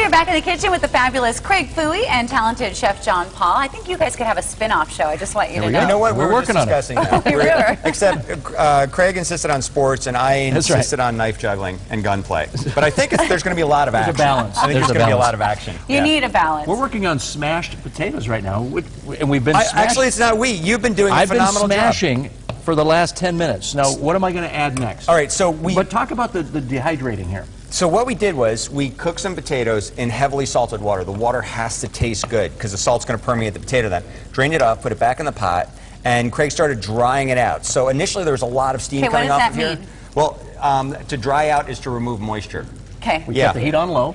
are back in the kitchen with the fabulous Craig Foughy and talented chef Jon-Paul. I think you guys could have a spin-off show. I just want you to know. You know what? We're working on it. Except Craig insisted on sports and I insisted on knife juggling and gunplay. But I think there's going to be a lot of action. There's a balance. I think there's going to be a lot of action. You need a balance. We're working on smashed potatoes right now, and we've been smashing. Actually, it's not we. You've been doing a phenomenal job. I've been smashing for the last 10 minutes. Now, what am I going to add next? All right, so But talk about the dehydrating here. So what we did was we cooked some potatoes in heavily salted water. The water has to taste good because the salt's going to permeate the potato then. Drained it off, put it back in the pot, and Craig started drying it out. So initially there was a lot of steam coming off of here. What does that mean? Well, to dry out is to remove moisture. Okay. We kept the heat on low.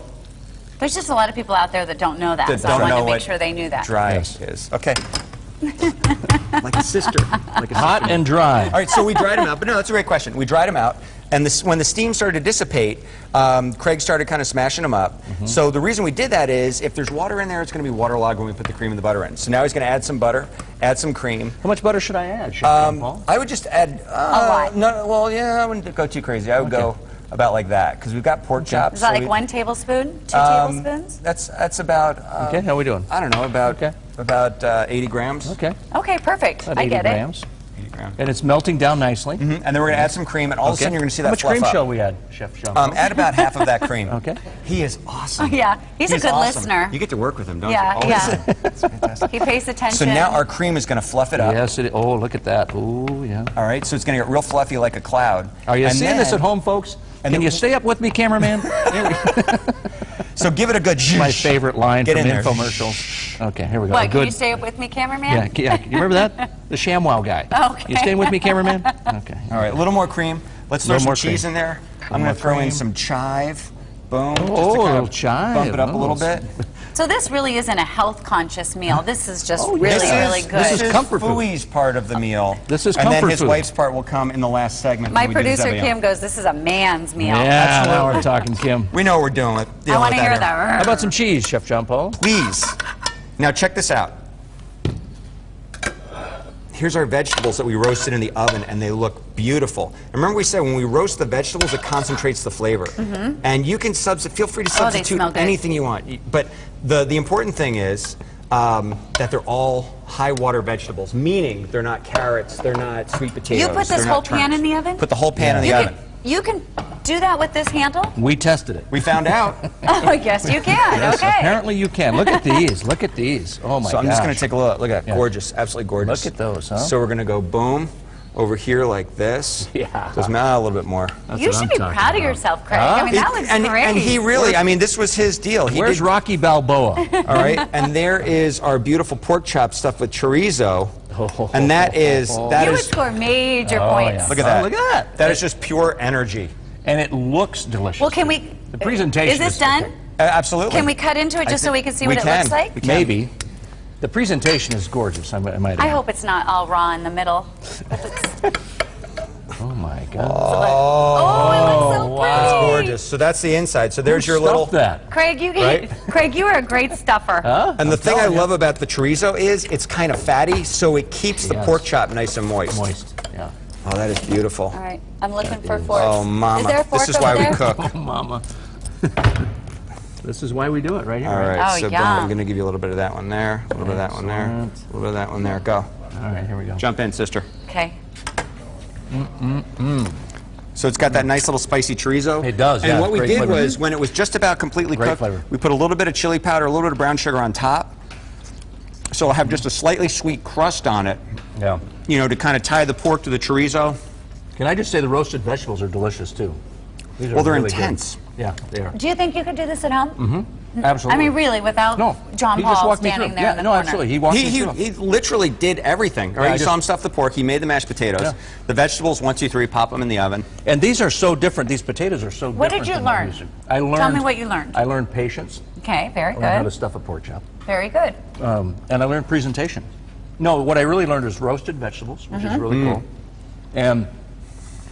There's just a lot of people out there that don't know that, so I wanted to make sure they knew that. Dry is. Okay. Like a sister. Like a Hot and dry. All right, so we dried them out. But no, that's a great question. We dried them out, and when the steam started to dissipate, Craig started kind of smashing them up. So the reason we did that is if there's water in there, it's going to be waterlogged when we put the cream and the butter in. So now he's going to add some butter, add some cream. How much butter should I add, Chef Jon-Paul? I would just add a lot. No, well, yeah, I wouldn't go too crazy. I would go about like that because we've got pork chops. Is that like 1 tablespoon? 2 tablespoons? That's about. Okay, how are we doing? I don't know, about 80 grams. Okay. Okay, perfect. About I 80 get grams. it. 80 grams. And it's melting down nicely. And then we're going to add some cream, and all of a sudden you're going to see that fluff How much cream up. shall we add, Chef Jon-Paul? Add about half of that cream. Okay. He is awesome. Yeah, he's a good awesome. listener. You get to work with him, don't you? Yeah, yeah. That's fantastic. He pays attention. So now our cream is going to fluff it up. Yes, it is. Oh, look at that. Ooh, yeah. All right, so it's going to get real fluffy like a cloud. Are you seeing this at home, folks? Can you stay up with me, cameraman? So give it a good zhoosh. My favorite line from in there. infomercials. Okay, here we go. What, Good. can you stay up with me, cameraman? Yeah, you remember that? The ShamWow guy. Okay. You staying with me, cameraman? Okay. All right, a little more cream. Let's throw some cheese in there. I'm going to throw in cream. some chive. Boom. Just to Oh, a kind little of chive. Bump it up a little bit. So this really isn't a health-conscious meal. This is just really, This is- really good. This is comfort food. Foughy's part of the meal. This is And then comfort his food. wife's part will come in the last segment. My when we do the producer, Zebulon. Kim, goes, this is a man's meal. Yeah, now we're talking, Kim. We know what we're doing with I dealing want with to hear here. that. How about some cheese, Chef Jon-Paul? Please. Now check this out. Here's our vegetables that we roasted in the oven, and they look beautiful. And remember we said when we roast the vegetables, it concentrates the flavor. And you can feel free to substitute smell good. anything you want. But the important thing is that they're all high water vegetables, meaning they're not carrots, they're not sweet potatoes. You put this they're whole not pan turnips. in the oven? Put the whole pan in the oven. You can do that with this handle? We tested it. We found out. Oh, yes, you can. Yes, Okay. apparently you can. Look at these. Look at these. Oh, my So I'm just going gosh. to take a look. Look at that. Yeah. Gorgeous. Absolutely gorgeous. Look at those, huh? So we're going to go boom over here like this. Yeah. Just a little bit more. That's You what should I'm be talking proud of about. yourself, Craig. I mean, that looks great. And he really, I mean, this was his deal. He Where's did, Rocky Balboa? all right, and there is our beautiful pork chop stuffed with chorizo. And that is, You would score major points. yeah. look at that. Look at that. That is just pure energy. And it looks delicious. Well, can we... The presentation Is this done? Absolutely. Can we cut into it just so we can see what it looks like? We can. Maybe. The presentation is gorgeous, I might I add. hope it's not all raw in the middle. Oh, my God. Oh, it looks so pretty. That's gorgeous. So that's the inside. So there's your little... that. Craig, Craig, you are a great stuffer. Huh? And the thing I love about the chorizo is it's kind of fatty, so it keeps the Yes. pork chop nice and moist. Moist, yeah. Oh, that is beautiful. All right, I'm looking for forks. Oh, mama. Is there a fork This is over why there? we cook. Oh, mama. This is why we do it right here. All right, Oh, so boom, yum. I'm going to give you a little bit of that one there, a little bit of that one there, a Excellent. little bit of that one there. Go. All right, here we go. Jump in, sister. Okay. So it's got that nice little spicy chorizo. It does, And yeah, what we great did flavor. was, when it was just about completely Great cooked, flavor. we put a little bit of chili powder, a little bit of brown sugar on top. So it'll have just a slightly sweet crust on it, Yeah. you know, to kind of tie the pork to the chorizo. Can I just say the roasted vegetables are delicious, too? These are Well, they're really good. intense. Yeah, they are. Do you think you could do this at home? Mm-hmm. Absolutely. I mean, really, without No, John he just Paul walked me standing through. there Yeah, in the no, corner. absolutely. He walked me through. He literally did everything. All right, Yeah, you saw him stuff the pork. He made the mashed potatoes. Yeah. The vegetables, 1, 2, 3, pop them in the oven. And these are so different. These potatoes are so What different. did you than I'm learn? used to. I learned. Tell me what you learned. I learned patience. Okay, very I learned how to good. stuff a pork chop. Very good. And I learned presentation. No, what I really learned is roasted vegetables, which is really cool. And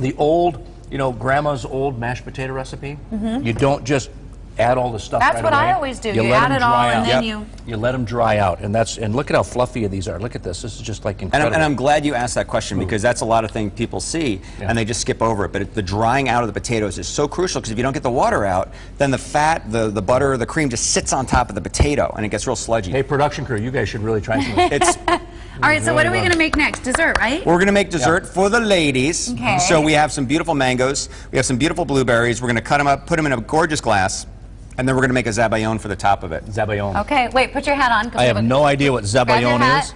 the old, you know, grandma's old mashed potato recipe. You don't just add all the stuff That's right what away. I always do. You let add them it all dry and out. then You let them dry out, and look at how fluffy these are. Look at this. This is just like incredible. And I'm glad you asked that question because that's a lot of things people see and they just skip over it. But the drying out of the potatoes is so crucial because if you don't get the water out, then the fat, the butter, the cream just sits on top of the potato and it gets real sludgy. Hey, production crew, you guys should really try some of this. All right, so what are we going to make next? Dessert, right? We're going to make dessert for the ladies. Okay. So we have some beautiful mangoes. We have some beautiful blueberries. We're going to cut them up, put them in a gorgeous glass, and then we're going to make a zabaione for the top of it. Zabaione. Okay, wait, put your hat on. I have no idea what Grab your zabaione hat. is.